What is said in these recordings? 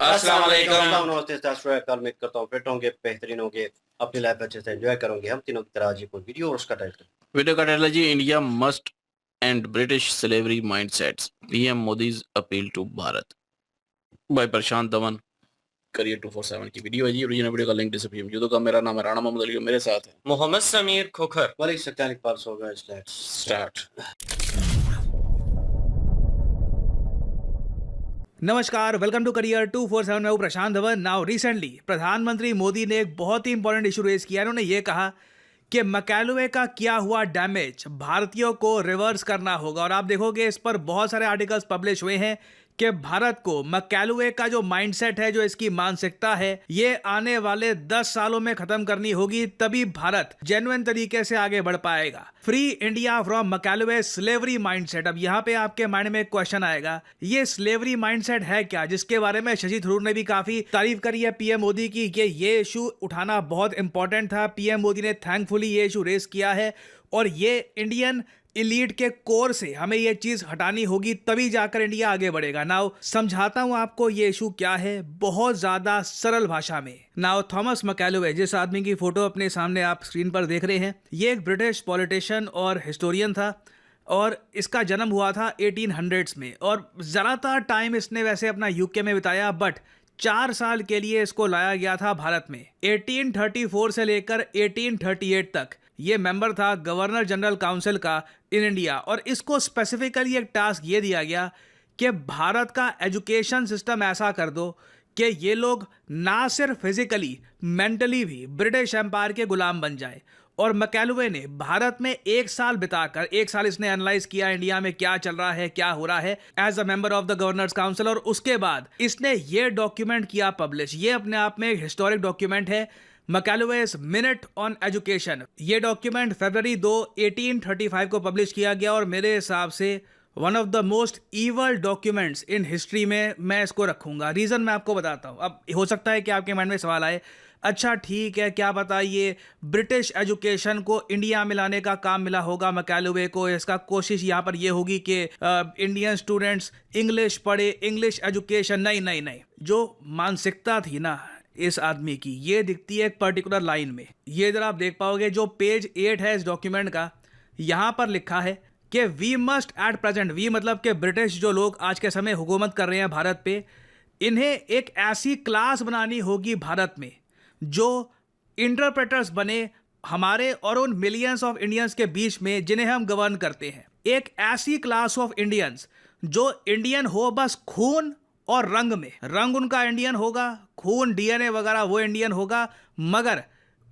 अस्सलाम वालेकुम। नमस्ते शास्त्रों कल उम्मीद करता हूँ फिट होंगे, बेहतरीन होंगे, अपनी लाइफ अच्छे से एंजॉय करोगे। हम तीनों की तरह आज एक और वीडियो और उसका टाइटल वीडियो का टाइटल है जी, India must end British slavery mindsets, PM Modi's appeal to Bharat, by Prashant Dhawan. Career 247 की वीडियो है जी। ओरिजिनल वीडियो का लिंक डिस्क्रिप्शन में। तो मेरा नाम है राणा मोहम्मद अली, मेरे साथ है मोहम्मद समीर खोखर। वाली सत्यानिक पास होगा। स्टार्ट। नमस्कार, वेलकम टू करियर 247। मैं हूं प्रशांत धवन। नाउ रिसेंटली प्रधानमंत्री मोदी ने एक बहुत ही इंपॉर्टेंट इशू रेज किया। उन्होंने ये कहा कि मैकालवे का किया हुआ डैमेज भारतीयों को रिवर्स करना होगा। और आप देखोगे इस पर बहुत सारे आर्टिकल्स पब्लिश हुए हैं कि भारत को मैकालवे का जो माइंडसेट है, जो इसकी मानसिकता है, ये आने वाले 10 सालों में खत्म करनी होगी, तभी भारत जेन्युइन तरीके से आगे बढ़ पाएगा। Free India from Macaulay slavery mindset. अब यहाँ पे आपके माइंड में एक क्वेश्चन आएगा, ये स्लेवरी माइंडसेट है क्या, जिसके बारे में शशि थरूर ने भी काफी तारीफ करी है पीएम मोदी की कि ये इशू उठाना बहुत इंपॉर्टेंट था। पीएम मोदी ने थैंकफुली ये इशू रेस किया है और ये इंडियन इलीट के कोर से हमें ये चीज हटानी होगी, तभी जाकर इंडिया आगे बढ़ेगा। नाउ समझाता हूं आपको ये इशू क्या है बहुत ज्यादा सरल भाषा में। नाउ थॉमस मैकालवे, जिस आदमी की फोटो अपने सामने आप स्क्रीन पर देख रहे हैं, ये एक ब्रिटिश पॉलिटिशियन और हिस्टोरियन था और इसका जन्म हुआ था 1800s में। और ज़्यादातर टाइम इसने वैसे अपना यूके में बिताया, बट 4 साल के लिए इसको लाया गया था भारत में। 1834 से लेकर 1838 तक ये मेंबर था गवर्नर जनरल काउंसिल का इन इंडिया। और इसको स्पेसिफिकली एक टास्क ये दिया गया कि भारत का एजुकेशन सिस्टम ऐसा कर दो कि ये लोग ना सिर्फ फिजिकली, मेंटली भी ब्रिटिश एम्पायर के गुलाम बन जाए। और मैकालवे ने भारत में 1 साल बिताकर, 1 साल इसने एनालाइज किया इंडिया में क्या चल रहा है, क्या हो रहा है as a member of the governor's council. और उसके बाद इसने ये डॉक्यूमेंट किया पब्लिश। ये अपने आप में एक हिस्टोरिक डॉक्यूमेंट है, मैकालवेज मिनट ऑन एजुकेशन। ये डॉक्यूमेंट फरवरी 2, 1835 को पब्लिश किया गया और मेरे हिसाब से one of the most evil documents in history में मैं इसको रखूंगा। रीज़न मैं आपको बताता हूँ। अब हो सकता है कि आपके माइंड में सवाल आए, अच्छा ठीक है, क्या बताइए ब्रिटिश एजुकेशन को इंडिया में लाने का काम मिला होगा मैकालवे को, इसका कोशिश यहाँ पर ये होगी कि इंडियन स्टूडेंट्स इंग्लिश पढ़े, इंग्लिश एजुकेशन। नहीं नहीं नहीं, जो मानसिकता थी ना इस आदमी की, ये दिखती है एक पर्टिकुलर लाइन में। ये इधर आप देख पाओगे, जो पेज 8 है इस डॉक्यूमेंट का, यहाँ पर लिखा है कि we must at present, we मतलब कि ब्रिटिश जो लोग आज के समय हुकूमत कर रहे हैं भारत पे, इन्हें एक ऐसी क्लास बनानी होगी भारत में जो इंटरप्रेटर्स बने हमारे और उन मिलियंस ऑफ इंडियंस के बीच में जिन्हें हम गवर्न करते हैं। एक ऐसी क्लास ऑफ इंडियंस जो इंडियन हो बस खून और रंग में। रंग उनका इंडियन होगा, खून डीएनए वगैरह वो इंडियन होगा, मगर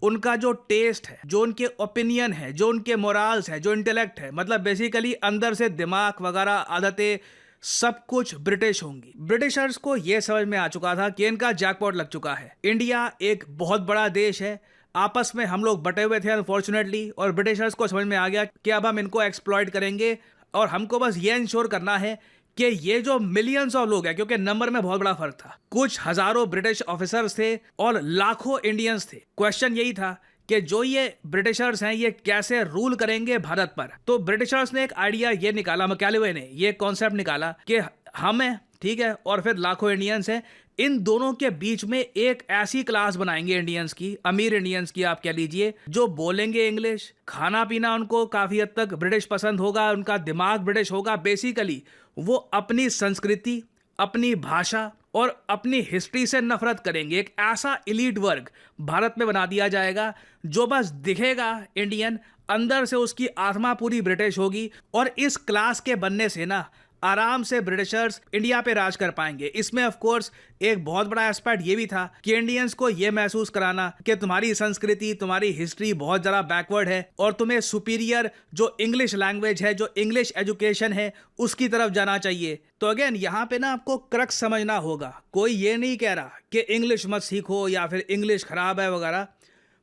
उनका जो टेस्ट है, जो उनके ओपिनियन है, जो उनके मोरल्स है, जो इंटेलेक्ट है, मतलब बेसिकली अंदर से दिमाग वगैरह, आदतें, सब कुछ ब्रिटिश होंगी। ब्रिटिशर्स को यह समझ में आ चुका था कि इनका जैकपॉट लग चुका है। इंडिया एक बहुत बड़ा देश है, आपस में हम लोग बटे हुए थे अनफॉर्चुनेटली, और ब्रिटिशर्स को समझ में आ गया कि अब हम इनको एक्सप्लॉइट करेंगे और हमको बस ये इंश्योर करना है कि ये जो मिलियंस ऑफ लोग हैं, क्योंकि नंबर में बहुत बड़ा फर्क था, कुछ हजारों ब्रिटिश ऑफिसर्स थे और लाखों इंडियंस थे। क्वेश्चन यही था कि जो ये ब्रिटिशर्स हैं ये कैसे रूल करेंगे भारत पर। तो ब्रिटिशर्स ने एक आइडिया ये निकाला, मैकालवे ने ये कॉन्सेप्ट निकाला कि हम हैं, ठीक है, और फिर लाखों इंडियंस हैं, इन दोनों के बीच में एक ऐसी क्लास बनाएंगे इंडियंस की, अमीर इंडियंस की आप कह लीजिए, जो बोलेंगे इंग्लिश, खाना पीना उनको काफी हद तक ब्रिटिश पसंद होगा, उनका दिमाग ब्रिटिश होगा। बेसिकली वो अपनी संस्कृति, अपनी भाषा और अपनी हिस्ट्री से नफरत करेंगे। एक ऐसा इलीट वर्ग भारत में बना दिया जाएगा जो बस दिखेगा इंडियन, अंदर से उसकी आत्मा पूरी ब्रिटिश होगी। और इस क्लास के बनने से ना आराम से ब्रिटिशर्स इंडिया पे राज कर पाएंगे। इसमें ऑफ कोर्स एक बहुत बड़ा एस्पेक्ट ये भी था कि इंडियंस को ये महसूस कराना कि तुम्हारी संस्कृति, तुम्हारी हिस्ट्री बहुत ज़्यादा बैकवर्ड है और तुम्हें सुपीरियर जो इंग्लिश लैंग्वेज है, जो इंग्लिश एजुकेशन है, उसकी तरफ जाना चाहिए। तो अगेन यहाँ पे ना आपको क्रक्स समझना होगा। कोई ये नहीं कह रहा कि इंग्लिश मत सीखो या फिर इंग्लिश खराब है वगैरह,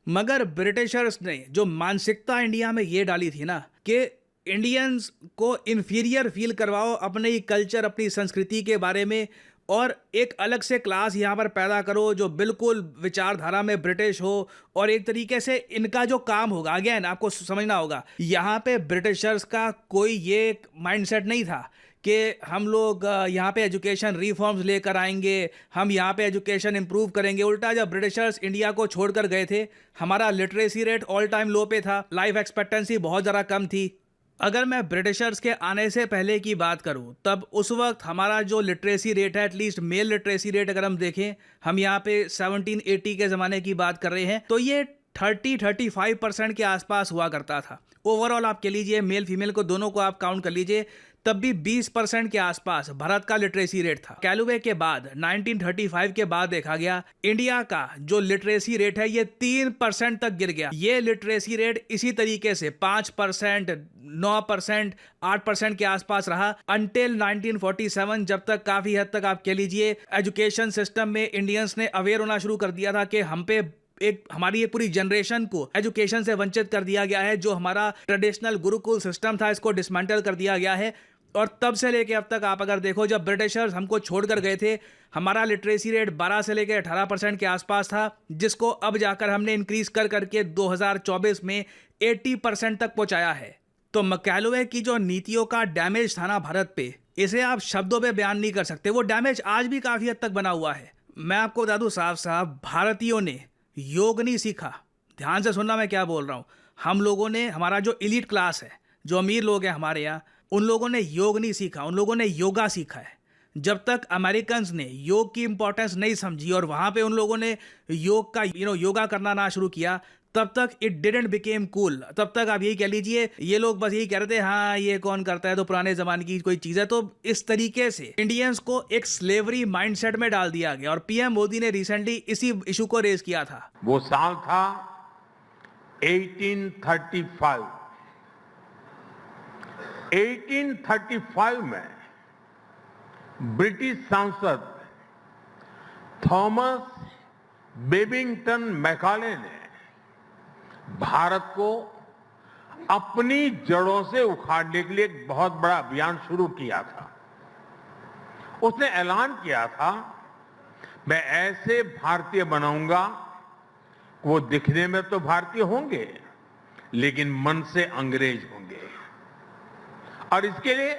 मगर ब्रिटिशर्स ने जो मानसिकता इंडिया में ये डाली थी ना कि इंडियंस को इन्फीरियर फील करवाओ अपने ही कल्चर, अपनी संस्कृति के बारे में, और एक अलग से क्लास यहाँ पर पैदा करो जो बिल्कुल विचारधारा में ब्रिटिश हो, और एक तरीके से इनका जो काम होगा, अगेन आपको समझना होगा, यहाँ पे ब्रिटिशर्स का कोई ये माइंडसेट नहीं था कि हम लोग यहाँ पे एजुकेशन रिफॉर्म्स लेकर आएंगे, हम यहाँ पे एजुकेशन इंप्रूव करेंगे। उल्टा जब ब्रिटिशर्स इंडिया को छोड़कर गए थे, हमारा लिटरेसी रेट ऑल टाइम लो पे था, लाइफ एक्सपेक्टेंसी बहुत ज़्यादा कम थी। अगर मैं ब्रिटिशर्स के आने से पहले की बात करूं, तब उस वक्त हमारा जो लिटरेसी रेट है, एटलीस्ट मेल लिटरेसी रेट अगर हम देखें, हम यहाँ पे 1780 के ज़माने की बात कर रहे हैं, तो ये 30-35% के आसपास हुआ करता था। ओवरऑल आप कह लीजिए मेल फीमेल को दोनों को आप काउंट कर लीजिए, तब भी 20% के आसपास भारत का लिटरेसी रेट था। कैलुवे के बाद 1935 के बाद देखा गया इंडिया का जो लिटरेसी रेट है ये 3% तक गिर गया। ये लिटरेसी रेट इसी तरीके से 5%, 9%, 8% के आसपास रहा अंटिल 1947, जब तक काफी हद तक आप कह लीजिए एजुकेशन सिस्टम में इंडियंस ने अवेयर होना शुरू कर दिया था कि हम पे हमारी ये पूरी जनरेशन को एजुकेशन से वंचित कर दिया गया है। जो हमारा ट्रेडिशनल गुरुकुल सिस्टम था, इसको डिसमेंटल कर दिया गया है। और तब से लेके अब तक आप अगर देखो, जब ब्रिटिशर्स हमको छोड़कर गए थे, हमारा लिटरेसी रेट 12 से लेके 18% के आसपास था, जिसको अब जाकर हमने इंक्रीज कर करके 2024 में 80% तक पहुंचाया है। तो मैकालुवे की जो नीतियों का डैमेज था ना भारत पे, इसे आप शब्दों में बयान नहीं कर सकते। वो डैमेज आज भी काफी हद तक बना हुआ है। मैं आपको बता दूं साहब, भारतीयों ने योग नहीं सीखा। ध्यान से सुनना मैं क्या बोल रहा हूँ। हम लोगों ने, हमारा जो एलीट क्लास है, जो अमीर लोग हैं हमारे यहाँ, उन लोगों ने योग नहीं सीखा, उन लोगों ने योगा सीखा है। जब तक अमेरिकन्स ने योग की इंपॉर्टेंस नहीं समझी और वहाँ पे उन लोगों ने योग का योगा करना ना शुरू किया, तब तक इट डिडंट बिकेम कूल। तब तक आप यही कह लीजिए, ये लोग बस यही कह रहे थे, हाँ ये कौन करता है, तो पुराने जमाने की कोई चीज़ है। तो इस तरीके से इंडियंस को एक स्लेवरी माइंडसेट में डाल दिया गया। और पीएम मोदी ने रिसेंटली इसी इशू को रेज किया था। वो साल था 1835। 1835 में ब्रिटिश सांसद थॉमस बेबिंगटन मैकाले ने भारत को अपनी जड़ों से उखाड़ने के लिए एक बहुत बड़ा अभियान शुरू किया था। उसने ऐलान किया था, मैं ऐसे भारतीय बनाऊंगा, वो दिखने में तो भारतीय होंगे लेकिन मन से अंग्रेज होंगे। और इसके लिए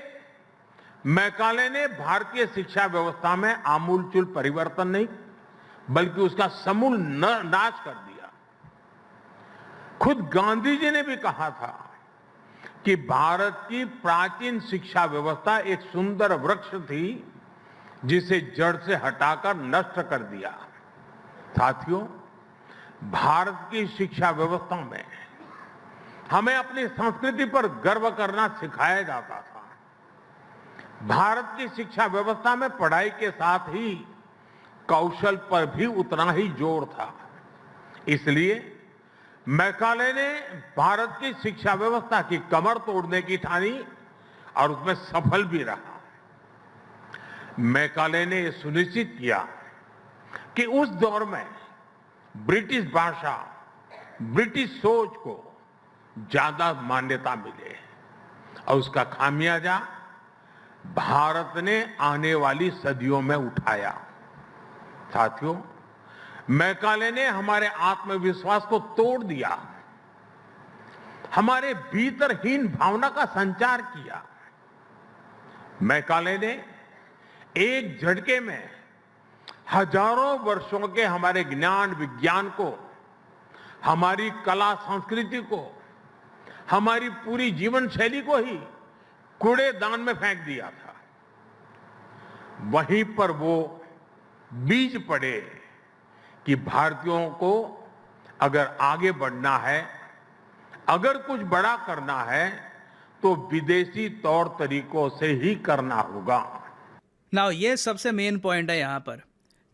मैकाले ने भारतीय शिक्षा व्यवस्था में आमूलचूल परिवर्तन नहीं बल्कि उसका समूल नाश कर दिया। खुद गांधी जी ने भी कहा था कि भारत की प्राचीन शिक्षा व्यवस्था एक सुंदर वृक्ष थी जिसे जड़ से हटाकर नष्ट कर दिया। साथियों, भारत की शिक्षा व्यवस्था में हमें अपनी संस्कृति पर गर्व करना सिखाया जाता था। भारत की शिक्षा व्यवस्था में पढ़ाई के साथ ही कौशल पर भी उतना ही जोर था। इसलिए मैकाले ने भारत की शिक्षा व्यवस्था की कमर तोड़ने की ठानी और उसमें सफल भी रहा। मैकाले ने यह सुनिश्चित किया कि उस दौर में ब्रिटिश भाषा, ब्रिटिश सोच को ज्यादा मान्यता मिले और उसका खामियाजा भारत ने आने वाली सदियों में उठाया। साथियों, मैकाले ने हमारे आत्मविश्वास को तोड़ दिया, हमारे भीतरहीन भावना का संचार किया। मैकाले ने एक झटके में हजारों वर्षों के हमारे ज्ञान विज्ञान को, हमारी कला संस्कृति को, हमारी पूरी जीवन शैली को ही कूड़ेदान में फेंक दिया था। वहीं पर वो बीज पड़े कि भारतीयों को अगर आगे बढ़ना है, अगर कुछ बड़ा करना है, तो विदेशी तौर तरीकों से ही करना होगा। नाउ ये सबसे मेन पॉइंट है यहाँ पर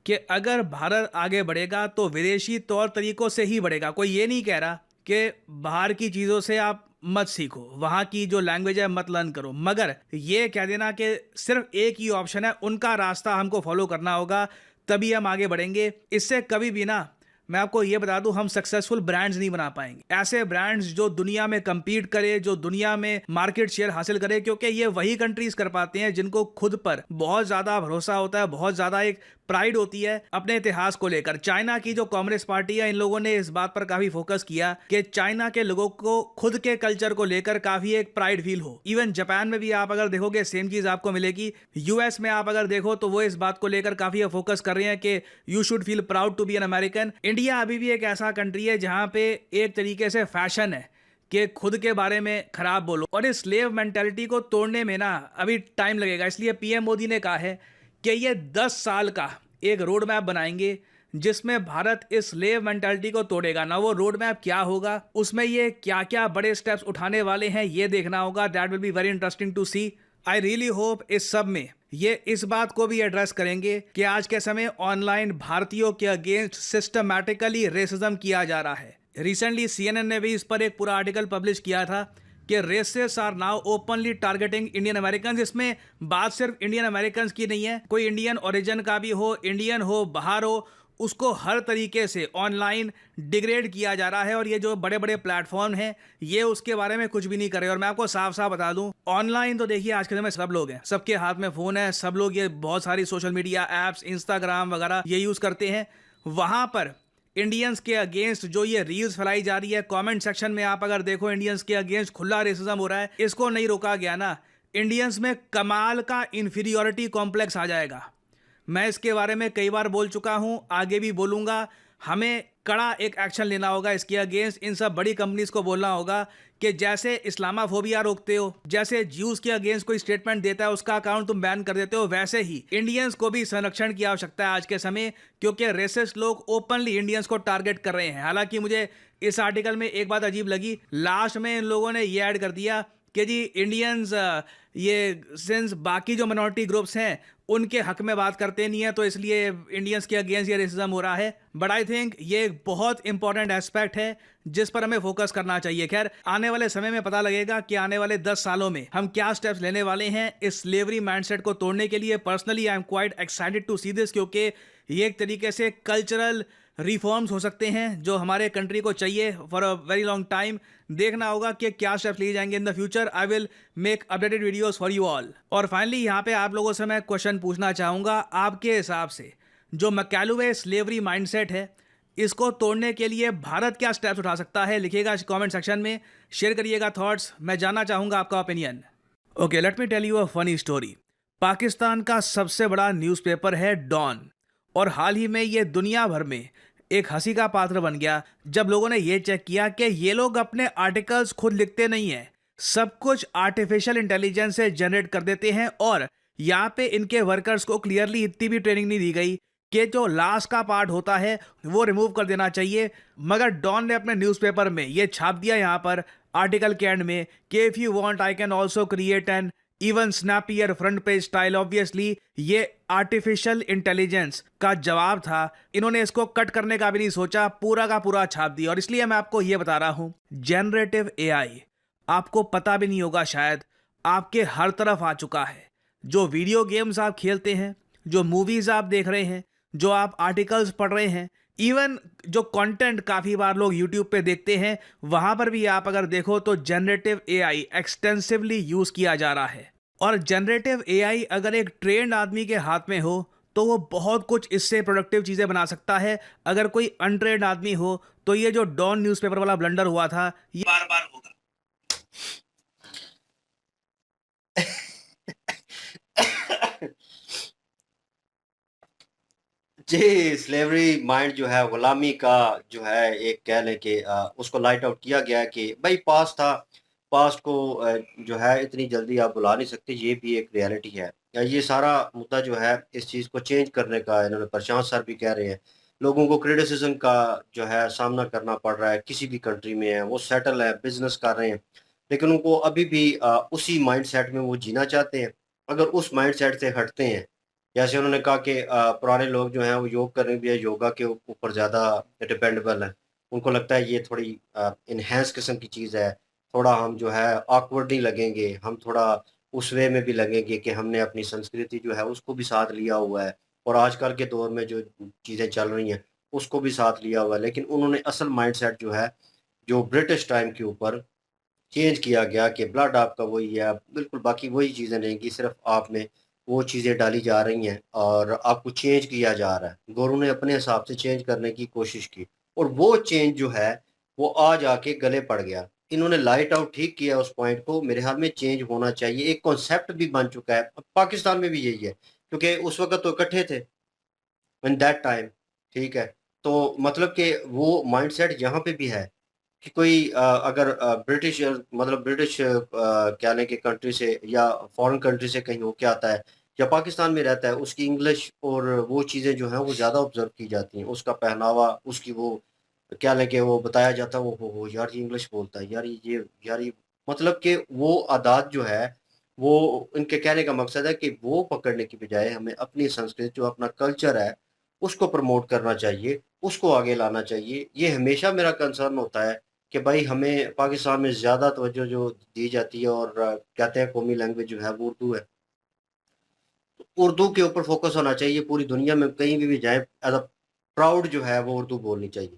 कि अगर भारत आगे बढ़ेगा तो विदेशी तौर तरीकों से ही बढ़ेगा। कोई ये नहीं कह रहा कि बाहर की चीज़ों से आप मत सीखो, वहाँ की जो लैंग्वेज है मत लर्न करो, मगर ये कह देना कि सिर्फ एक ही ऑप्शन है, उनका रास्ता हमको फॉलो करना होगा तभी हम आगे बढ़ेंगे, इससे कभी भी ना मैं आपको ये बता दूं, हम सक्सेसफुल ब्रांड्स नहीं बना पाएंगे, ऐसे ब्रांड्स जो दुनिया में compete करे, जो दुनिया में मार्केट शेयर हासिल करे, क्योंकि ये वही कंट्रीज कर पाते हैं जिनको खुद पर बहुत ज्यादा भरोसा होता है, बहुत ज्यादा एक प्राइड होती है अपने इतिहास को लेकर। चाइना की जो कम्युनिस्ट पार्टी है, इन लोगों ने इस बात पर काफी फोकस किया कि चाइना के लोगों को खुद के कल्चर को लेकर काफी एक प्राइड फील हो। इवन जापान में भी आप अगर देखोगे सेम चीज आपको मिलेगी। यूएस में आप अगर देखो तो वो इस बात को लेकर काफी फोकस कर रहे हैं कि you should feel proud to be an American. India अभी भी एक ऐसा कंट्री है जहां पे एक तरीके से फैशन है कि खुद के बारे में खराब बोलो, और इस स्लेव मेंटालिटी को तोड़ने में ना अभी टाइम लगेगा। इसलिए पीएम मोदी ने कहा है कि ये 10 साल का एक रोड मैप बनाएंगे जिसमें भारत इस स्लेव मेंटालिटी को तोड़ेगा। ना वो रोड मैप क्या होगा, उसमें ये क्या क्या बड़े स्टेप्स उठाने वाले हैं, ये देखना होगा। That will be very interesting to see. I really hope इस सब में ये इस बात को भी एड्रेस करेंगे कि आज के समय ऑनलाइन भारतीयों के अगेंस्ट सिस्टमैटिकली रेसिज्म किया जा रहा है। रिसेंटली CNN ने भी इस पर एक पूरा आर्टिकल पब्लिश किया था कि racist are now openly targeting Indian American. इसमें बात सिर्फ इंडियन अमेरिकन की नहीं है, कोई इंडियन ओरिजिन का भी हो, इंडियन हो, बाहर हो, उसको हर तरीके से ऑनलाइन डिग्रेड किया जा रहा है। और ये जो बड़े बड़े प्लेटफॉर्म हैं ये उसके बारे में कुछ भी नहीं कर रहे। और मैं आपको साफ साफ बता दूं, ऑनलाइन तो देखिए आज के समय में सब लोग हैं, सबके हाथ में फ़ोन है, सब लोग ये बहुत सारी सोशल मीडिया ऐप्स, इंस्टाग्राम वगैरह ये यूज़ करते हैं। वहाँ पर इंडियंस के अगेंस्ट जो ये रील्स फैलाई जा रही है, कमेंट सेक्शन में आप अगर देखो इंडियंस के अगेंस्ट खुला रेसिज्म हो रहा है। इसको नहीं रोका गया ना, इंडियंस में कमाल का इन्फीरियोरिटी कॉम्प्लेक्स आ जाएगा। मैं इसके बारे में कई बार बोल चुका हूं, आगे भी बोलूंगा। हमें कड़ा एक एक्शन लेना होगा इसके अगेंस्ट। इन सब बड़ी कंपनीज को बोलना होगा कि जैसे इस्लामाफोबिया रोकते हो, जैसे ज्यूज के अगेंस्ट कोई स्टेटमेंट देता है उसका अकाउंट तुम बैन कर देते हो, वैसे ही इंडियंस को भी संरक्षण की आवश्यकता है आज के समय, क्योंकि रेसिस्ट लोग ओपनली इंडियंस को टारगेट कर रहे हैं। हालांकि मुझे इस आर्टिकल में एक बात अजीब लगी, लास्ट में इन लोगों ने ये ऐड कर दिया कि जी इंडियंस ये सिंस बाकी जो मिनॉरिटी ग्रुप्स हैं उनके हक में बात करते नहीं है, तो इसलिए इंडियंस के अगेंस्ट ये रेसिज्म हो रहा है। बट आई थिंक ये एक बहुत इंपॉर्टेंट एस्पेक्ट है जिस पर हमें फोकस करना चाहिए। खैर, आने वाले समय में पता लगेगा कि आने वाले 10 सालों में हम क्या स्टेप्स लेने वाले हैं इस स्लेवरी माइंडसेट को तोड़ने के लिए। Personally I am quite excited to see this, क्योंकि ये एक तरीके से कल्चरल रिफॉर्म्स हो सकते हैं जो हमारे कंट्री को चाहिए for a very long time. देखना होगा कि क्या स्टेप्स लिए जाएंगे in the future. I will make updated videos for you all. और फाइनली यहाँ पे आप लोगों से मैं क्वेश्चन पूछना चाहूँगा, आपके हिसाब से जो मैकालुवे स्लेवरी माइंडसेट है इसको तोड़ने के लिए भारत क्या स्टेप्स उठा सकता है? लिखिएगा कमेंट सेक्शन में, शेयर करिएगा थॉट्स, मैं जानना चाहूँगा आपका opinion. Okay, let me tell you a funny story. Pakistan का सबसे बड़ा न्यूज़पेपर है डॉन, और हाल ही में ये दुनिया भर में एक हंसी का पात्र बन गया जब लोगों ने ये चेक किया कि ये लोग अपने आर्टिकल्स खुद लिखते नहीं हैं, सब कुछ आर्टिफिशियल इंटेलिजेंस से जनरेट कर देते हैं। और यहाँ पे इनके वर्कर्स को क्लियरली इतनी भी ट्रेनिंग नहीं दी गई कि जो लास्ट का पार्ट होता है वो रिमूव कर देना चाहिए। मगर डॉन ने अपने न्यूज़पेपर में ये छाप दिया यहाँ पर आर्टिकल के एंड में कि if you want I can also create an even snappier front page style. Obviously ये आर्टिफिशियल इंटेलिजेंस का जवाब था, इन्होंने इसको कट करने का भी नहीं सोचा, पूरा का पूरा छाप दिया। और इसलिए मैं आपको ये बता रहा हूँ, जनरेटिव एआई आपको पता भी नहीं होगा शायद, आपके हर तरफ आ चुका है। जो वीडियो गेम्स आप खेलते हैं, जो मूवीज आप देख रहे हैं, जो आप आर्टिकल्स पढ़ रहे हैं, इवन जो कंटेंट काफ़ी बार लोग यूट्यूब पे देखते हैं, वहाँ पर भी आप अगर देखो तो जनरेटिव एआई एक्सटेंसिवली यूज़ किया जा रहा है। और जनरेटिव एआई अगर एक ट्रेंड आदमी के हाथ में हो तो वो बहुत कुछ इससे प्रोडक्टिव चीज़ें बना सकता है। अगर कोई अनट्रेंड आदमी हो तो ये जो डॉन न्यूज़पेपर वाला ब्लंडर हुआ था ये बार बार होगा। जी, स्लेवरी माइंड जो है, गुलामी का जो है, एक कह लें कि उसको लाइट आउट किया गया कि भाई पास्ट था, पास्ट को जो है इतनी जल्दी आप बुला नहीं सकते, ये भी एक रियलिटी है। ये सारा मुद्दा जो है इस चीज़ को चेंज करने का इन्होंने प्रशांत सर भी कह रहे हैं, लोगों को क्रिटिसिज्म का जो है सामना करना पड़ रहा है, किसी भी कंट्री में है, वो सेटल है, बिजनेस कर रहे हैं, लेकिन उनको अभी भी उसी माइंड सेट में वो जीना चाहते हैं। अगर उस माइंड सेट से हटते हैं, जैसे उन्होंने कहा कि पुराने लोग जो हैं वो योग करने भी योगा के ऊपर ज़्यादा डिपेंडेबल हैं, उनको लगता है ये थोड़ी इन्हेंस किस्म की चीज़ है, थोड़ा हम जो है ऑकवर्ड नहीं लगेंगे, हम थोड़ा उस वे में भी लगेंगे कि हमने अपनी संस्कृति जो है उसको भी साथ लिया हुआ है, और आजकल के दौर में जो चीज़ें चल रही हैं उसको भी साथ लिया हुआ है, लेकिन उन्होंने असल माइंडसेट जो है, जो ब्रिटिश टाइम के ऊपर चेंज किया गया कि ब्लड आपका वही है, बिल्कुल बाकी वही चीज़ें नहीं कि सिर्फ आप में वो चीज़ें डाली जा रही हैं और आपको चेंज किया जा रहा है। गोरू ने अपने हिसाब से चेंज करने की कोशिश की और वो चेंज जो है वो आज आके गले पड़ गया। इन्होंने लाइट आउट ठीक किया उस पॉइंट को, मेरे ख्याल में चेंज होना चाहिए। एक कॉन्सेप्ट भी बन चुका है, अब पाकिस्तान में भी यही है क्योंकि उस वक़्त तो इकट्ठे थे इन दैट टाइम, ठीक है? तो मतलब कि वो माइंडसेट यहाँ पे भी है कि कोई अगर ब्रिटिश मतलब ब्रिटिश क्या लें कि कंट्री से या फॉरेन कंट्री से कहीं होके आता है या पाकिस्तान में रहता है, उसकी इंग्लिश और वो चीज़ें जो हैं वो ज़्यादा ऑब्ज़र्व की जाती हैं। उसका पहनावा, उसकी वो क्या लें कि वो बताया जाता है, वो हो यार ये इंग्लिश बोलता है, यार ये मतलब कि वो आदात जो है, वो इनके कहने का मकसद है कि वो पकड़ने की बजाय हमें अपनी संस्कृति जो अपना कल्चर है, उसको प्रमोट करना चाहिए, उसको आगे लाना चाहिए। ये हमेशा मेरा कंसर्न होता है कि भाई हमें पाकिस्तान में ज़्यादा तवज्जो जो दी जाती है और कहते हैं कौमी लैंग्वेज जो है वो उर्दू है। उर्दू के ऊपर फ़ोकस होना चाहिए, पूरी दुनिया में कहीं भी जाएँ एज़ अ प्राउड जो है वो उर्दू बोलनी चाहिए,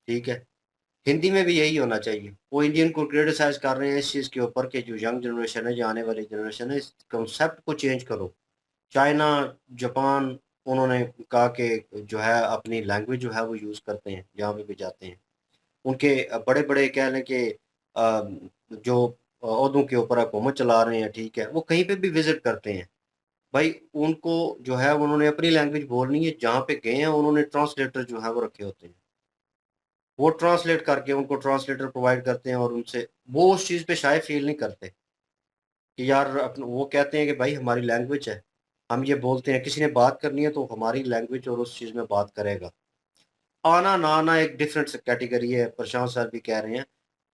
ठीक है? हिंदी में भी यही होना चाहिए। वो इंडियन को क्रिटिसाइज़ कर रहे हैं इस चीज़ के ऊपर कि जो यंग जनरेशन है, जो आने वाली जनरेशन है, इस कांसेप्ट को चेंज करो। चाइना, जापान, उन्होंने कहा कि जो है अपनी लैंग्वेज जो है वो यूज़ करते हैं, जहाँ पे भी जाते हैं। उनके बड़े-बड़े कह लें कि जो ओहदों के ऊपर हुकूमत चला रहे हैं, ठीक है? वो कहीं पे भी विज़िट करते हैं। भाई उनको जो है उन्होंने अपनी लैंग्वेज बोलनी है, जहाँ पे गए हैं उन्होंने ट्रांसलेटर जो है वो रखे होते हैं। वो ट्रांसलेट करके उनको ट्रांसलेटर प्रोवाइड करते हैं और उनसे वो उस चीज़ पे शायद फ़ील नहीं करते कि यार वो कहते हैं कि भाई हमारी लैंग्वेज है, हम ये बोलते हैं, किसी ने बात करनी है तो हमारी लैंग्वेज और उस चीज़ में बात करेगा। आना ना आना एक डिफरेंट कैटेगरी है, प्रशांत सर भी कह रहे हैं।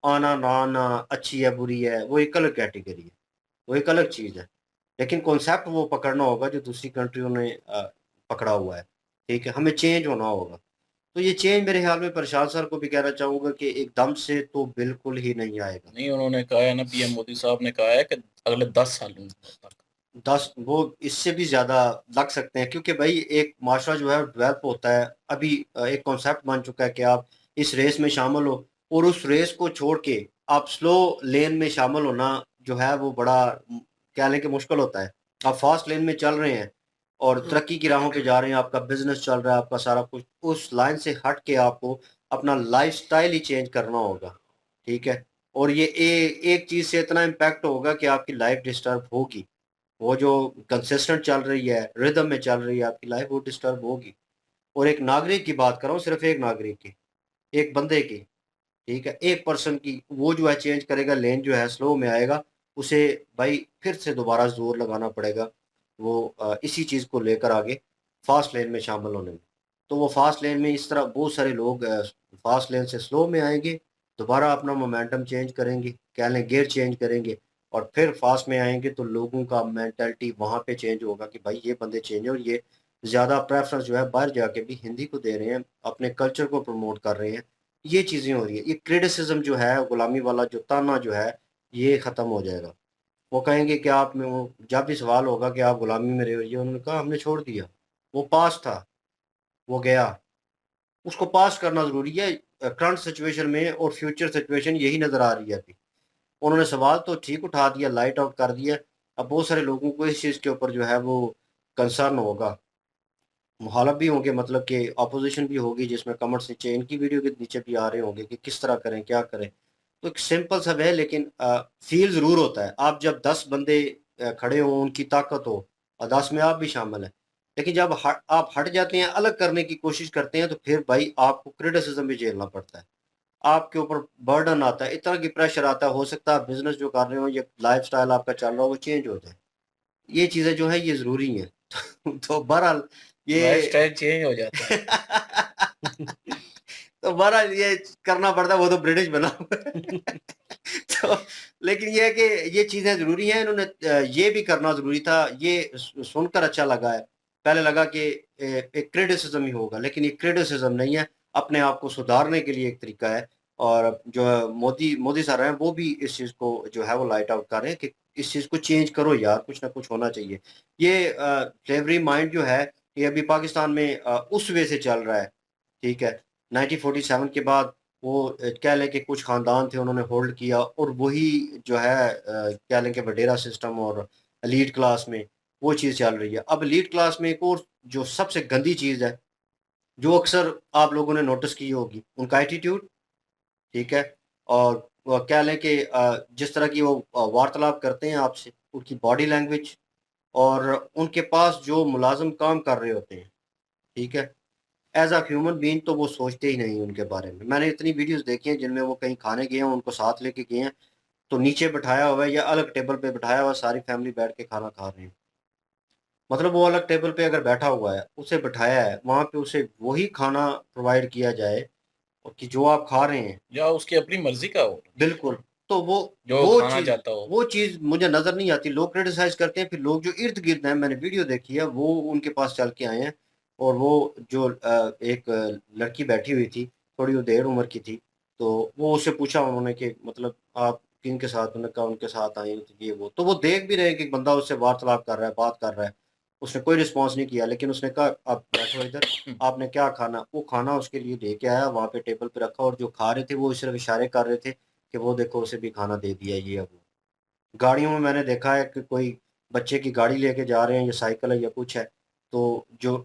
आना ना आना, अच्छी है बुरी है, वो एक अलग कैटेगरी है, वो एक अलग चीज़ है। लेकिन कॉन्सेप्ट वो पकड़ना होगा जो दूसरी कंट्रियों ने पकड़ा हुआ है, ठीक है? हमें चेंज होना होगा। तो ये चेंज मेरे ख्याल में प्रशांत सर को भी कहना चाहूँगा कि एकदम से तो बिल्कुल ही नहीं आएगा। नहीं, उन्होंने कहा है ना, पीएम मोदी साहब ने कहा है कि अगले 10 सालों तक। 10 वो इससे भी ज़्यादा लग सकते हैं क्योंकि भई एक माशरा जो है डेवलप होता है। अभी एक कॉन्सेप्ट बन चुका है कि आप इस रेस में शामिल हो और उस रेस को छोड़ के आप स्लो लेन में शामिल होना जो है वो बड़ा कह लें कि मुश्किल होता है। आप फ़ास्ट लेन में चल रहे हैं और तरक्की की राहों पे जा रहे हैं, आपका बिज़नेस चल रहा है, आपका सारा कुछ, उस लाइन से हट के आपको अपना लाइफ़स्टाइल ही चेंज करना होगा, ठीक है? और ये एक चीज़ से इतना इम्पैक्ट होगा कि आपकी लाइफ़ डिस्टर्ब होगी। वो जो कंसिस्टेंट चल रही है, रिदम में चल रही है आपकी लाइफ, वो डिस्टर्ब होगी। और एक नागरिक की बात कर रहा हूँ, सिर्फ़ एक नागरिक की, एक बंदे की, ठीक है? एक पर्सन की, वो जो है चेंज करेगा, लेन जो है स्लो में आएगा, उसे भाई फिर से दोबारा ज़ोर लगाना पड़ेगा, वो इसी चीज़ को लेकर आगे फ़ास्ट लेन में शामिल होने में। तो वो फ़ास्ट लेन में इस तरह बहुत सारे लोग फ़ास्ट लेन से स्लो में आएँगे, दोबारा अपना मोमेंटम चेंज करेंगे, कह लें गियर चेंज करेंगे और फिर फ़ास्ट में आएँगे तो लोगों का मेंटालिटी वहाँ पे चेंज होगा कि भाई ये बंदे चेंज हैं और ये ज़्यादा प्रेफ़रेंस जो है बाहर जाके भी हिंदी को दे रहे हैं, अपने कल्चर को प्रमोट कर रहे हैं। ये चीज़ें हो रही है। ये क्रिटिसिज़्म जो है, गुलामी वाला जो ताना जो है, ये ख़त्म हो जाएगा। वो कहेंगे कि आप में वो जब भी सवाल होगा कि आप गुलामी में रहे हो, ये उन्होंने कहा हमने छोड़ दिया। वो पास था, वो गया। उसको पास करना ज़रूरी है। करंट सिचुएशन में और फ्यूचर सिचुएशन यही नज़र आ रही है अभी। उन्होंने सवाल तो ठीक उठा दिया, लाइट आउट कर दिया। अब बहुत सारे लोगों को इस चीज़ के ऊपर जो है वो कंसर्न होगा। मुखालफ भी होंगे, मतलब कि अपोज़िशन भी होगी जिसमें कमेंट्स नीचे इनकी वीडियो के नीचे भी आ रहे होंगे कि किस तरह करें, क्या करें? तो एक सिंपल सा है लेकिन फ़ील ज़रूर होता है। आप जब 10 बंदे खड़े हों, उनकी ताकत हो और 10 में आप भी शामिल हैं। लेकिन जब आप हट जाते हैं, अलग करने की कोशिश करते हैं तो फिर भाई आपको क्रिटिसिज़्म भी झेलना पड़ता है। आपके ऊपर बर्डन आता है, इतना कि प्रेशर आता है, हो सकता है आप बिज़नेस जो कर रहे हो या लाइफ़स्टाइल आपका चल रहा हो वो चेंज हो जाए। ये चीज़ें जो हैं ये ज़रूरी हैं। तो बहरहाल ये लाइफ़स्टाइल चेंज हो जाता है। तो बहरहाल ये करना पड़ता है, वो तो ब्रिटिश बना हुआ है। तो लेकिन ये है कि ये चीज़ें ज़रूरी हैं, इन्होंने ये भी करना ज़रूरी था, ये सुनकर अच्छा लगा है। पहले लगा कि एक क्रिटिसिज़्म ही होगा, लेकिन ये क्रिटिसिज़्म नहीं है, अपने आप को सुधारने के लिए एक तरीका है और जो मोदी मोदी सर हैं, वो भी इस चीज़ को जो है वो लाइट आउट कर रहे हैं कि इस चीज़ को चेंज करो यार, कुछ ना कुछ होना चाहिए। ये स्लेवरी माइंड जो है, ये अभी पाकिस्तान में उस वे से चल रहा है ठीक है। 1947 के बाद वो कह लें कि कुछ ख़ानदान थे, उन्होंने होल्ड किया, और वही जो है कह लें कि वडेरा सिस्टम और एलीट क्लास में वो चीज़ चल रही है। अब एलीट क्लास में एक और जो सबसे गंदी चीज़ है, जो अक्सर आप लोगों ने नोटिस की होगी, उनका एटीट्यूड, ठीक है? और वो कह लें कि जिस तरह की वो वार्तालाप करते हैं आपसे, उनकी बॉडी लैंग्वेज, और उनके पास जो मुलाज़िम काम कर रहे होते हैं, ठीक है? एज़ अ ह्यूमन बीइंग तो वो सोचते ही नहीं उनके बारे में। मैंने इतनी वीडियोज़ देखी हैं जिनमें वो कहीं खाने गए हैं, उनको साथ लेके गए हैं, तो नीचे बिठाया हुआ है या अलग टेबल पे बिठाया हुआ है, सारी फैमिली बैठ के खाना खा रहे हैं। मतलब वो अलग टेबल पे अगर बैठा हुआ है, उसे बिठाया है, वहाँ पे उसे वही खाना प्रोवाइड किया जाए और कि जो आप खा रहे हैं। या उसकी अपनी मर्जी का हो, बिल्कुल, तो जो वो खाना चीज़ चाहता हो। वो चीज़ मुझे नज़र नहीं आती। लोग क्रिटिसाइज़ करते हैं, फिर लोग जो इर्द-गिर्द हैं, मैंने वीडियो देखी है, वो उनके पास चल के आए हैं, और वो जो एक लड़की बैठी हुई थी, थोड़ी उधेड़ उम्र की थी, तो वो उससे पूछा उन्होंने कि मतलब आप किनके साथ? उन्होंने कहा उनके साथ आई हूँ, तो ये वो। तो वो देख भी रहे हैं कि बंदा उससे वार्तालाप कर रहा है, बात कर रहा है। उसने कोई रिस्पॉन्स नहीं किया, लेकिन उसने कहा, "आप बैठो इधर, आपने क्या खाना?" वो खाना उसके लिए लेके आया, वहाँ पे टेबल पे रखा, और जो खा रहे थे, वो सिर्फ़ इशारे कर रहे थे कि वो देखो उसे भी खाना दे दिया, ये है वो। गाड़ियों में मैंने देखा है कि कोई बच्चे की गाड़ी लेके जा रहे हैं, या साइकिल है या कुछ है, तो जो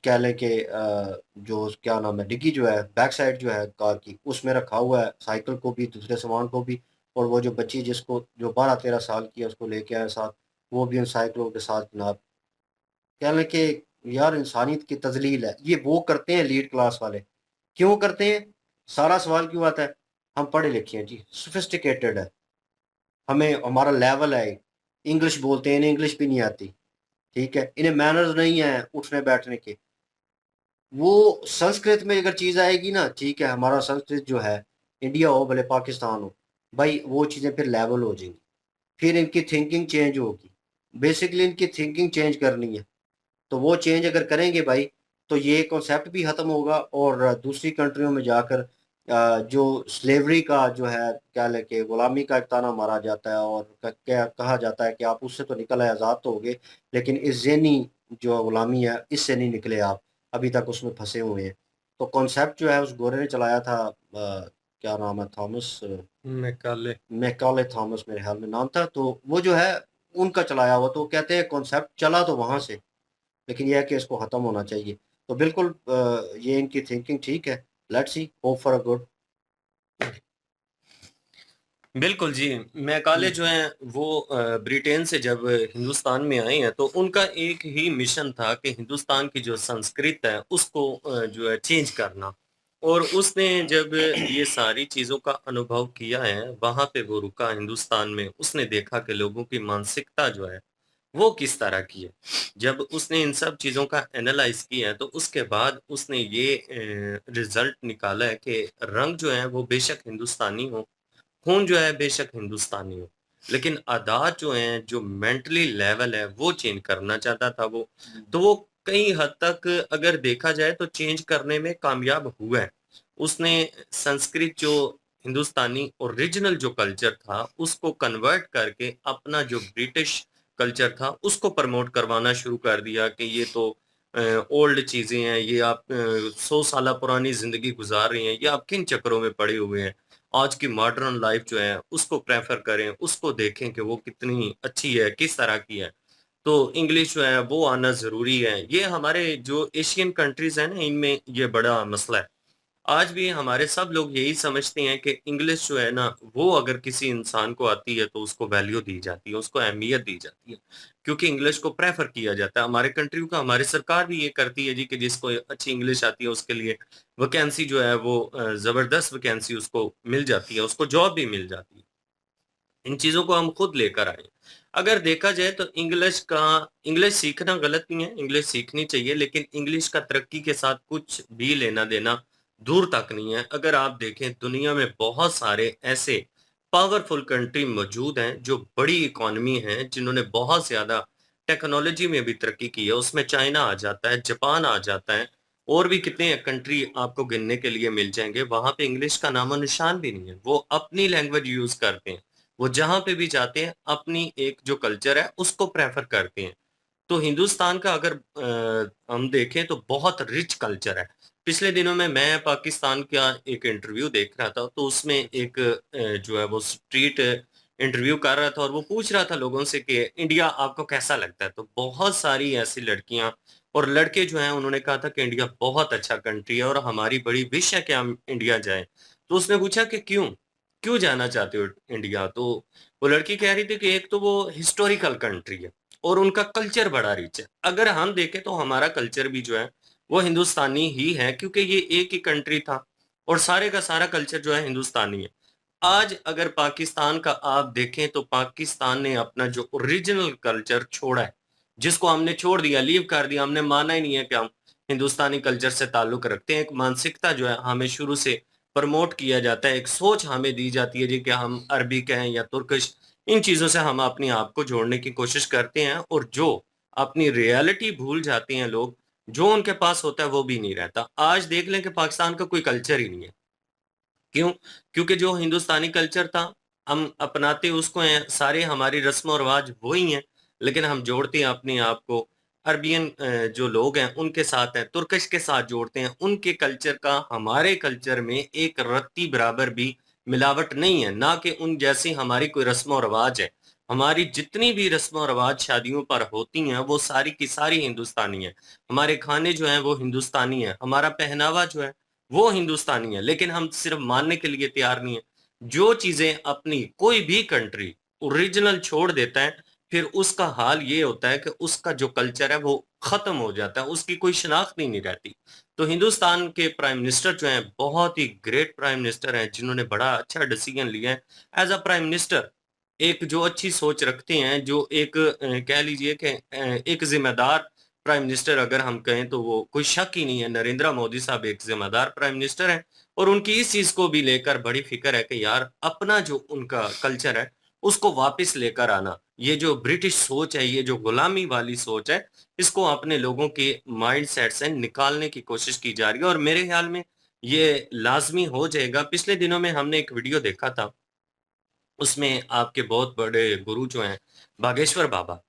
कह लें कि जो क्या नाम है, डिग्गी जो है, बैक साइड जो है कार की, उसमें रखा हुआ है साइकिल को भी, दूसरे सामान को भी, और वो जो बच्ची जिसको जो 12-13 साल की है, उसको लेके आया साथ, वो भी उन साइकिलों के साथ जनाब। कह लें कि यार इंसानियत की तज़लील है। ये वो करते हैं एलीट क्लास वाले। क्यों करते हैं? सारा सवाल क्यों आता है? हम पढ़े लिखे हैं जी, सोफिस्टिकेटेड है। हमें हमारा लेवल है, इंग्लिश बोलते हैं, इन्हें इंग्लिश भी नहीं आती, ठीक है? इन्हें मैनर्स नहीं है उठने-बैठने के। वो संस्कृत में अगर चीज़ आएगी ना, ठीक है, हमारा संस्कृत जो है, इंडिया हो भले पाकिस्तान हो, भाई वो चीज़ें फिर लेवल हो जाएँगी। फिर इनकी थिंकिंग चेंज होगी। बेसिकली इनकी थिंकिंग चेंज करनी है। तो वो चेंज अगर करेंगे भाई, तो ये कॉन्सेप्ट भी ख़त्म होगा, और दूसरी कंट्रियों में जाकर जो स्लेवरी का जो है, क्या लें कि गुलामी का एक ताना मारा जाता है, और क क्या कहा जाता है कि आप उससे तो निकल आए, आज़ाद तो हो गए, लेकिन इस ज़हनी जो गुलामी है, इससे नहीं निकले आप, अभी तक उसमें फँसे हुए हैं। तो कॉन्सेप्ट जो है उस गोरे ने चलाया था, क्या नाम है, थॉमस मैकाले। मैकॉले थॉमस मेरे ख़्याल में नाम था, तो वो जो है उनका चलाया हुआ, तो कहते हैं कॉन्सेप्ट चला तो वहाँ से, लेकिन ये है कि इसको ख़त्म होना चाहिए। तो बिल्कुल ये इनकी थिंकिंग ठीक है। Let's see, hope for a good. बिल्कुल जी, मैकाले जो हैं वो ब्रिटेन से जब हिंदुस्तान में आए हैं, तो उनका एक ही मिशन था कि हिंदुस्तान की जो संस्कृत है उसको जो है चेंज करना। और उसने जब ये सारी चीज़ों का अनुभव किया है, वहाँ पे वो रुका हिंदुस्तान में, उसने देखा कि लोगों की मानसिकता जो है वो किस तरह की है। जब उसने इन सब चीज़ों का एनालाइज़ किया है, तो उसके बाद उसने ये रिज़ल्ट निकाला है कि रंग जो है वो बेशक हिंदुस्तानी हो, खून जो है बेशक हिंदुस्तानी हो, लेकिन आदात जो हैं, जो मेंटली लेवल है, वो चेंज करना चाहता था वो। तो वो कई हद तक अगर देखा जाए तो चेंज करने में कामयाब हुआ है। उसने संस्कृत जो हिंदुस्तानी ओरिजिनल जो कल्चर था, उसको कन्वर्ट करके अपना जो ब्रिटिश कल्चर था, उसको प्रमोट करवाना शुरू कर दिया कि ये तो ओल्ड चीज़ें हैं, ये आप 100 साल पुरानी ज़िंदगी गुज़ार रही हैं, ये आप किन चक्करों में पड़े हुए हैं। आज की मॉडर्न लाइफ जो है उसको प्रेफ़र करें, उसको देखें कि वो कितनी अच्छी है, किस तरह की है। तो इंग्लिश जो है वो आना ज़रूरी है। ये हमारे जो एशियन कंट्रीज़ हैं ना, इनमें ये बड़ा मसला है। आज भी हमारे सब लोग यही समझते हैं कि इंग्लिश जो है ना, वो अगर किसी इंसान को आती है तो उसको वैल्यू दी जाती है, उसको अहमियत दी जाती है, क्योंकि इंग्लिश को प्रेफ़र किया जाता है। हमारे कंट्री का हमारी सरकार भी ये करती है जी कि जिसको अच्छी इंग्लिश आती है उसके लिए वैकेंसी जो है वो ज़बरदस्त वैकेंसी उसको मिल जाती है, उसको जॉब भी मिल जाती है। इन चीज़ों को हम खुद लेकर आए। अगर देखा जाए तो इंग्लिश सीखना गलत नहीं है, इंग्लिश सीखनी चाहिए, लेकिन इंग्लिश का तरक्की के साथ कुछ भी लेना-देना दूर तक नहीं है। अगर आप देखें दुनिया में बहुत सारे ऐसे पावरफुल कंट्री मौजूद हैं, जो बड़ी इकॉनमी हैं, जिन्होंने बहुत ज़्यादा टेक्नोलॉजी में भी तरक्की की है। उसमें चाइना आ जाता है, जापान आ जाता है, और भी कितने कंट्री आपको गिनने के लिए मिल जाएँगे। वहाँ पे इंग्लिश का नामो-निशान भी नहीं है। वो अपनी लैंग्वेज यूज़ करते हैं। वो जहाँ पे भी जाते हैं अपनी एक जो कल्चर है उसको प्रेफ़र करते हैं। तो हिंदुस्तान का अगर हम देखें तो बहुत रिच कल्चर है। पिछले दिनों में मैं पाकिस्तान का एक इंटरव्यू देख रहा था, तो उसमें एक जो है वो स्ट्रीट इंटरव्यू कर रहा था और वो पूछ रहा था लोगों से कि इंडिया आपको कैसा लगता है। तो बहुत सारी ऐसी लड़कियां और लड़के जो हैं उन्होंने कहा था कि इंडिया बहुत अच्छा कंट्री है और हमारी बड़ी विश है कि हम इंडिया जाएं। तो उसने पूछा कि क्यों क्यों जाना चाहते हो इंडिया? तो वो लड़की कह रही थी कि एक तो वो हिस्टोरिकल कंट्री है और उनका कल्चर बड़ा रिच है। अगर हम देखें तो हमारा कल्चर भी जो है वो हिंदुस्तानी ही है, क्योंकि ये एक ही कंट्री था और सारे का सारा कल्चर जो है हिंदुस्तानी है। आज अगर पाकिस्तान का आप देखें तो पाकिस्तान ने अपना जो ओरिजिनल कल्चर छोड़ा है, जिसको हमने छोड़ दिया, लीव कर दिया, हमने माना ही नहीं है कि हम हिंदुस्तानी कल्चर से ताल्लुक रखते हैं। एक मानसिकता जो है हमें शुरू से प्रमोट किया जाता है, एक सोच हमें दी जाती है जी कि हम अरबिक हैं या तुर्किश, इन चीजों से हम अपने आप को जोड़ने की कोशिश करते हैं और जो अपनी रियलिटी भूल जाते हैं लोग, जो उनके पास होता है वो भी नहीं रहता। आज देख लें कि पाकिस्तान का कोई कल्चर ही नहीं है। क्यों? क्योंकि जो हिंदुस्तानी कल्चर था, हम अपनाते उसको हैं, सारे हमारी रस्म और रिवाज वही हैं, लेकिन हम जोड़ते हैं अपने आप को अरबियन जो लोग हैं उनके साथ हैं, तुर्किश के साथ जोड़ते हैं। उनके कल्चर का हमारे कल्चर में एक रत्ती बराबर भी मिलावट नहीं है, ना कि उन जैसी हमारी कोई रस्म और रिवाज है। हमारी जितनी भी रस्म और रिवाज शादियों पर होती हैं, वो सारी की सारी हिंदुस्तानी है। हमारे खाने जो हैं वो हिंदुस्तानी है, हमारा पहनावा जो है वो हिंदुस्तानी है, लेकिन हम सिर्फ मानने के लिए तैयार नहीं है। जो चीजें अपनी कोई भी कंट्री ओरिजिनल छोड़ देता है, फिर उसका हाल ये होता है कि उसका जो कल्चर है वो खत्म हो जाता है, उसकी कोई शनाख्त ही नहीं रहती। तो हिंदुस्तान के प्राइम मिनिस्टर जो हैं बहुत ही ग्रेट प्राइम मिनिस्टर हैं, जिन्होंने बड़ा अच्छा डिसीजन लिया है। एज अ प्राइम मिनिस्टर एक जो अच्छी सोच रखते हैं, जो एक कह लीजिए कि एक जिम्मेदार प्राइम मिनिस्टर अगर हम कहें तो वो कोई शक ही नहीं है, नरेंद्र मोदी साहब एक जिम्मेदार प्राइम मिनिस्टर हैं और उनकी इस चीज को भी लेकर बड़ी फिक्र है कि यार अपना जो उनका कल्चर है उसको वापस लेकर आना। ये जो ब्रिटिश सोच है, ये जो गुलामी वाली सोच है, इसको अपने लोगों के माइंड सेट से निकालने की कोशिश की जा रही है और मेरे ख्याल में ये लाजमी हो जाएगा। पिछले दिनों में हमने एक वीडियो देखा था, उसमें आपके बहुत बड़े गुरु जो हैं बागेश्वर बाबा,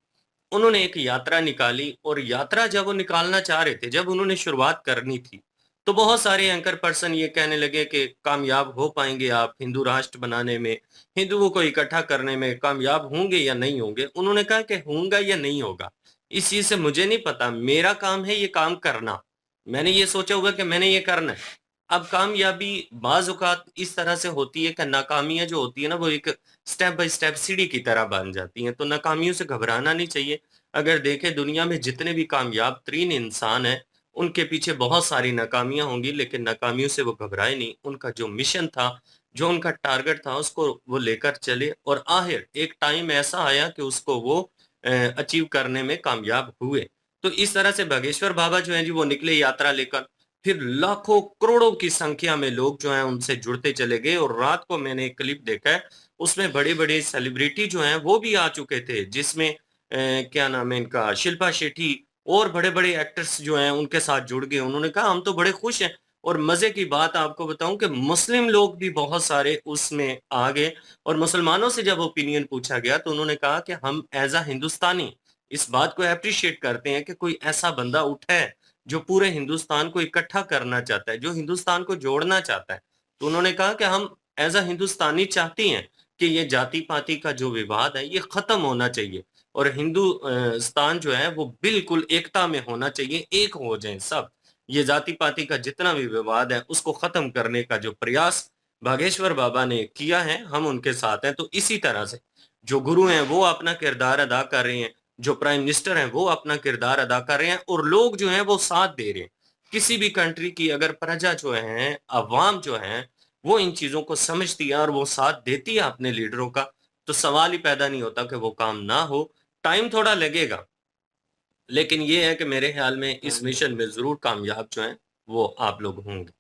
उन्होंने एक यात्रा निकाली और यात्रा जब वो निकालना चाह रहे थे, जब उन्होंने शुरुआत करनी थी, तो बहुत सारे एंकर पर्सन ये कहने लगे कि कामयाब हो पाएंगे आप हिंदू राष्ट्र बनाने में, हिंदुओं को इकट्ठा करने में कामयाब होंगे या नहीं होंगे? उन्होंने कहा कि होगा या नहीं होगा, इस चीज से मुझे नहीं पता, मेरा काम है ये काम करना। मैंने ये सोचा हुआ कि मैंने ये करना है। अब कामयाबी बाज़ औक़ात इस तरह से होती है कि नाकामियाँ जो होती है ना, वो एक स्टेप बाय स्टेप सीढ़ी की तरह बन जाती हैं, तो नाकामियों से घबराना नहीं चाहिए। अगर देखें दुनिया में जितने भी कामयाब तरीन इंसान हैं, उनके पीछे बहुत सारी नाकामियाँ होंगी, लेकिन नाकामियों से वो घबराए नहीं। उनका जो मिशन था, जो उनका टारगेट था, उसको वो लेकर चले और आखिर एक टाइम ऐसा आया कि उसको वो अचीव करने में कामयाब हुए। तो इस तरह से बागेश्वर बाबा जो हैं जी, वो निकले यात्रा लेकर, फिर लाखों करोड़ों की संख्या में लोग जो हैं उनसे जुड़ते चले गए और रात को मैंने एक क्लिप देखा है, उसमें बड़े-बड़े सेलिब्रिटी जो हैं वो भी आ चुके थे, जिसमें क्या नाम है इनका, शिल्पा शेट्टी और बड़े-बड़े एक्टर्स जो हैं उनके साथ जुड़ गए। उन्होंने कहा हम तो बड़े खुश हैं और मज़े की बात आपको बताऊँ कि मुस्लिम लोग भी बहुत सारे उसमें आ गए और मुसलमानों से जब ओपिनियन पूछा गया तो उन्होंने कहा कि हम एज़ अ हिंदुस्तानी इस बात को एप्रिशिएट करते हैं कि कोई ऐसा बंदा उठा है जो पूरे हिंदुस्तान को इकट्ठा करना चाहता है, जो हिंदुस्तान को जोड़ना चाहता है। तो उन्होंने कहा कि हम एज़ अ हिंदुस्तानी चाहते हैं कि ये जाति-पाति का जो विवाद है, ये खत्म होना चाहिए और स्तान जो है वो बिल्कुल एकता में होना चाहिए, एक हो जाएँ सब। ये जाति-पाति का जितना भी विवाद है, उसको खत्म करने का जो प्रयास बागेश्वर बाबा ने किया है, हम उनके साथ हैं। तो इसी तरह से जो गुरु हैं, वो अपना किरदार अदा कर रहे हैं, जो प्राइम मिनिस्टर हैं, वो अपना किरदार अदा कर रहे हैं और लोग जो हैं, वो साथ दे रहे हैं। किसी भी कंट्री की अगर प्रजा जो है, अवाम जो है, वो इन चीज़ों को समझती है और वो साथ देती है अपने लीडरों का, तो सवाल ही पैदा नहीं होता कि वो काम ना हो। टाइम थोड़ा लगेगा, लेकिन ये है कि मेरे ख्याल में इस मिशन में ज़रूर कामयाब जो हैं, वो आप लोग होंगे।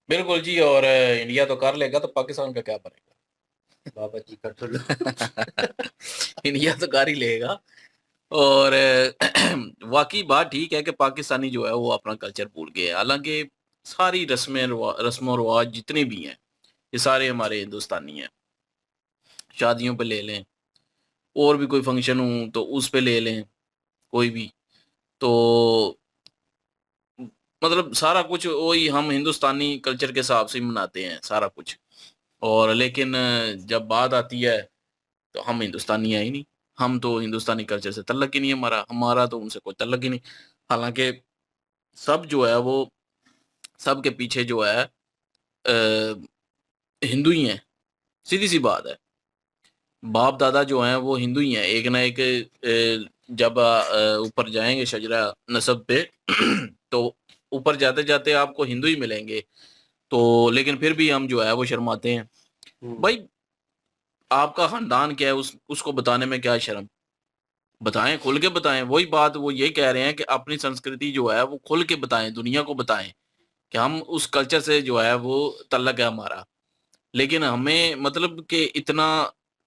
बिल्कुल जी। और इंडिया तो कर लेगा, तो पाकिस्तान का क्या बनेगा? बाबा जी कर तो लो। इंडिया तो कर ही लेगा। और वाकई बात ठीक है कि पाकिस्तानी जो है वो अपना कल्चर भूल गए हैं। हालांकि सारी रस्म रिवाज जितने भी हैं, ये सारे हमारे हिंदुस्तानी हैं। शादियों पे ले लें, और भी कोई फंक्शन हो तो उस पे ले लें, कोई भी। तो मतलब सारा कुछ वही हम हिंदुस्तानी कल्चर के हिसाब से ही मनाते हैं सारा कुछ। और लेकिन जब बात आती है तो हम हिंदुस्तानी है ही नहीं। हम तो हिंदुस्तानी कल्चर से तल्लक ही नहीं है, हमारा हमारा तो उनसे कोई तल्लक ही नहीं। हालांकि सब जो है वो सब के पीछे जो है हिंदू ही हैं, सीधी सी बात है। बाप दादा जो हैं वो हिंदू ही हैं, एक ना एक जब ऊपर जाएंगे शजरा नसब पे तो ऊपर जाते जाते आपको हिंदू ही मिलेंगे। तो लेकिन फिर भी हम जो है वो शर्माते हैं। भाई आपका खानदान क्या है, उसको बताने में क्या शर्म? बताएं, खुल के बताएं। वही बात वो ये कह रहे हैं कि अपनी संस्कृति जो है वो खुल के बताएं, दुनिया को बताएं कि हम उस कल्चर से जो है वो तल्लक है हमारा। लेकिन हमें मतलब कि इतना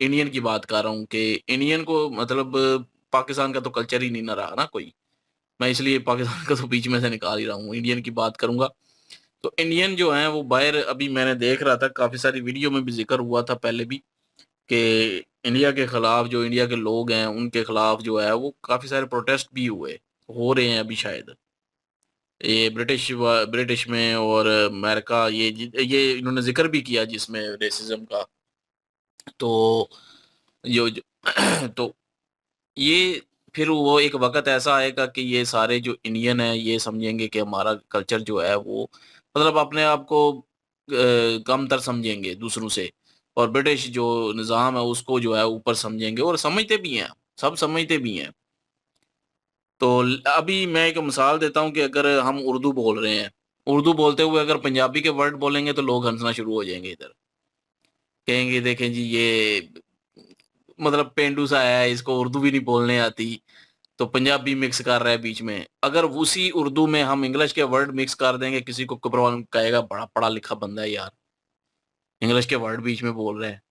इंडियन की बात कर रहा हूँ कि इंडियन को मतलब पाकिस्तान का तो कल्चर ही नहीं ना रहा ना कोई। मैं इसलिए पाकिस्तान का तो बीच में से निकाल ही रहा हूँ, इंडियन की बात करूंगा। तो इंडियन जो है वो बाहर, अभी मैंने देख रहा था काफी सारी वीडियो में भी जिक्र हुआ था पहले भी कि इंडिया के खिलाफ जो इंडिया के लोग हैं उनके खिलाफ जो है वो काफी सारे प्रोटेस्ट भी हो रहे हैं अभी शायद। ये ब्रिटिश में और अमेरिका, ये इन्होंने जिक्र भी किया जिसमें रेसिज्म का। तो जो तो ये फिर वो एक वक्त ऐसा आएगा कि ये सारे जो इंडियन है ये समझेंगे कि हमारा कल्चर जो है वो मतलब अपने आप को कमतर समझेंगे दूसरों से, और ब्रिटिश जो निज़ाम है उसको जो है ऊपर समझेंगे, और समझते भी हैं, सब समझते भी हैं। तो अभी मैं एक मिसाल देता हूँ कि अगर हम उर्दू बोल रहे हैं, उर्दू बोलते हुए अगर पंजाबी के वर्ड बोलेंगे तो लोग हंसना शुरू हो जाएंगे इधर, कहेंगे देखें जी ये मतलब पेंडू सा है, इसको उर्दू भी नहीं बोलने आती तो पंजाबी मिक्स कर रहा है बीच में। अगर उसी उर्दू में हम इंग्लिश के वर्ड मिक्स कर देंगे, किसी को प्रॉब्लम, कहेगा बड़ा पढ़ा लिखा बंदा है यार, इंग्लिश के वर्ड बीच में बोल रहे हैं।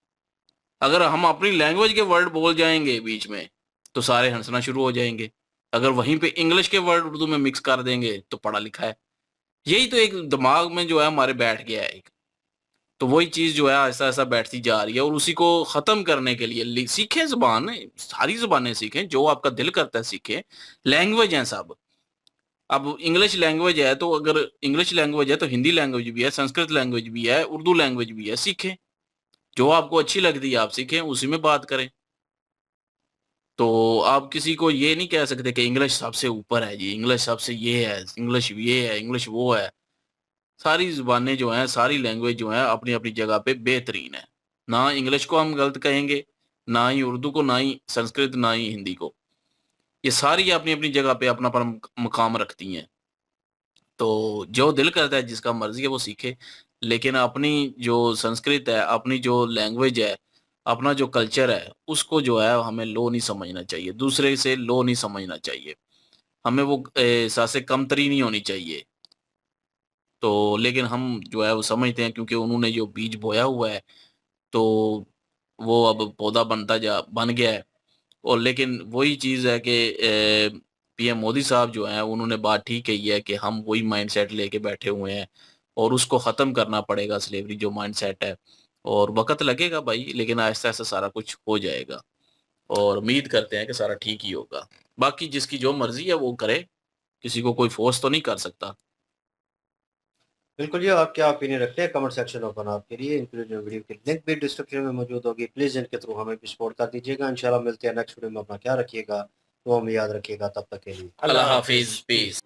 अगर हम अपनी लैंग्वेज के वर्ड बोल जाएंगे बीच में तो सारे हंसना शुरू हो जाएंगे। अगर वहीं पे इंग्लिश के वर्ड उर्दू में मिक्स कर देंगे तो पढ़ा लिखा है। यही तो एक दिमाग में जो है हमारे बैठ गया है एक। तो वही चीज जो है ऐसा ऐसा बैठती जा रही है, और उसी को खत्म करने के लिए सीखें जबान, सारी जबानें सीखें, जो आपका दिल करता है सीखें। लैंग्वेज हैं सब। अब इंग्लिश लैंग्वेज है तो अगर इंग्लिश लैंग्वेज है तो हिंदी लैंग्वेज भी है, संस्कृत लैंग्वेज भी है, उर्दू लैंग्वेज भी है, सीखें। जो आपको अच्छी लगती है आप सीखें, उसी में बात करें। तो आप किसी को ये नहीं कह सकते कि इंग्लिश सबसे ऊपर है जी, इंग्लिश सबसे ये है, इंग्लिश ये है, इंग्लिश वो है। सारी ज़ुबानें जो हैं, सारी लैंग्वेज जो है अपनी अपनी जगह पे बेहतरीन है। ना इंग्लिश को हम गलत कहेंगे, ना ही उर्दू को, ना ही संस्कृत, ना ही हिंदी को। ये सारी अपनी अपनी जगह पे अपना अपना मुकाम रखती हैं। तो जो दिल करता है जिसका मर्जी है वो सीखे, लेकिन अपनी जो संस्कृत है, अपनी जो लैंग्वेज है, अपना जो कल्चर है, उसको जो है हमें लो नहीं समझना चाहिए, दूसरे से लो नहीं समझना चाहिए। हमें वो एहसास कमतरी नहीं होनी चाहिए। तो लेकिन हम जो है वो समझते हैं क्योंकि उन्होंने जो बीज बोया हुआ है तो वो अब पौधा बन गया है। और लेकिन वही चीज़ है कि पीएम मोदी साहब जो हैं उन्होंने बात ठीक कही है कि हम वही माइंडसेट लेके बैठे हुए हैं, और उसको ख़त्म करना पड़ेगा स्लेवरी जो माइंडसेट है। और वक्त लगेगा भाई, लेकिन आहिस्ता आहिस्ता सारा कुछ हो जाएगा, और उम्मीद करते हैं कि सारा ठीक ही होगा। बाकी जिसकी जो मर्जी है वो करे, किसी को कोई फोर्स तो नहीं कर सकता। बिल्कुल, ये आप क्या ओपिनियन रखते हैं कमेंट सेक्शन ओपन आपके लिए। इंक्लूडिंग वीडियो की लिंक भी डिस्क्रिप्शन में मौजूद होगी, प्लीज़ इनके थ्रू हमें भी सपोर्ट कर दीजिएगा। इंशाल्लाह मिलते हैं नेक्स्ट वीडियो में। अपना ख्याल रखिएगा, तो हमें याद रखिएगा। तब तक के लिए अल्लाह हाफिज, पीस।